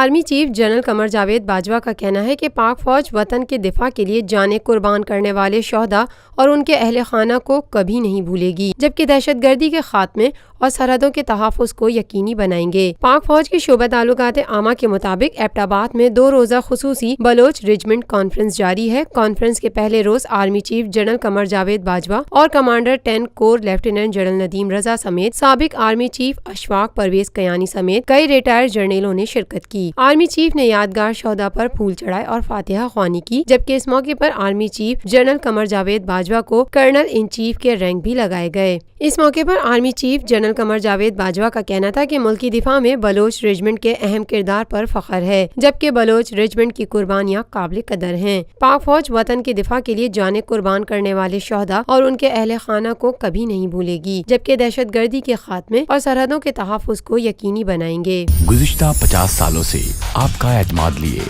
Army chief general Qamar Javed Bajwa का कहना है कि पाक फौज वतन के दिफा के लिए जानें कुर्बान करने वाले शोहदा और उनके अहले खाना को कभी नहीं भूलेगी, जबकि दहशतगर्दी के खात्मे और सरहदों के तहफ़्फ़ुज़ को यकीनी बनाएंगे। पाक फौज के शोबा ताल्लुकात आमा के मुताबिक एबटाबाद में 2 रोज़ा खुसूसी बलोच रेजिमेंट कॉन्फ्रेंस जारी है। कॉन्फ्रेंस के पहले रोज army chief general Qamar Javed Bajwa और commander 10 corps lieutenant general Nadeem Raza समेत साबिक आर्मी चीफ अशफाक परवेज कयानी समेत कई रिटायर्ड जर्नलों ने शिरकत की। आर्मी चीफ ने यादगार शोहदा पर फूल चढ़ाए और फातिहा ख्वानी की, जबकि इस मौके पर army chief general Qamar Javed Bajwa को कर्नल इन चीफ के रैंक भी लगाए गए। इस मौके पर army chief general Qamar Javed Bajwa का कहना था कि मुल्की दिफा में बलोच रेजिमेंट के अहम किरदार पर फख्र है, जबकि बलोच रेजिमेंट की कुर्बानियां काबिल कदर हैं। पाक फौज वतन के दिफा के लिए जाने कुर्बान करने वाले शोहदा और उनके अहले खाना को कभी नहीं भूलेगी, जबकि दहशतगर्दी के खात्मे और सरहदों के तहफ़्फ़ुज़ को यकीनी बनाएंगे। गुज़िश्ता 50 सालों से आपका एतमाद लिए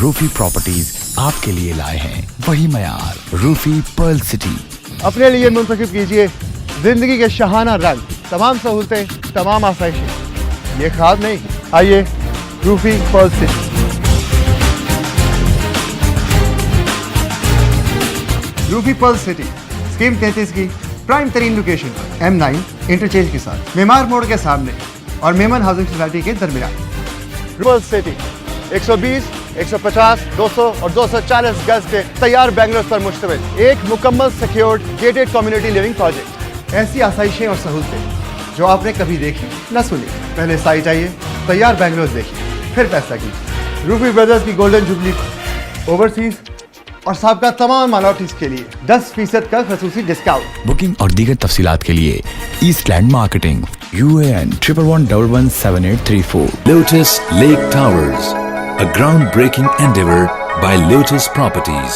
रूफी प्रॉपर्टीज आपके लिए लाए हैं वही मयार, रूफी पर्ल सिटी। अपने लिए मुंतखब कीजिए जिंदगी के शहाना रंग, तमाम सहूलतें, तमाम आसाइशें। ये ख्वाब नहीं, आइए Rufi Perl city. Rufi Perl city scheme 33 की प्राइम तरीन लोकेशन पर M9 इंटरचेंज के साथ मेमार मोड़ के सामने और मेमन हाउसिंग सोसाइटी के दरमियान। पर्ल सिटी 120, 150, 200 और 240 गज के तैयार बैंगलोर पर मुश्तमिल एक मुकम्मल secured gated community living project. ऐसी आसाइशें और सहूलतें जो आपने कभी देखी न सुनी। पहले साइट आइए, तैयार बैंगलोर देखिए, फिर फैसला कीजिए। रूफी ब्रदर्स की गोल्डन जुबली ओवरसीज और साबका तमाम माइनॉरिटीज के लिए 10% का खसूसी डिस्काउंट। बुकिंग और दीगर तफसीलात के लिए ईस्टलैंड marketing UAN 11117834। Lotus Lake Towers, a groundbreaking endeavor by Lotus Properties.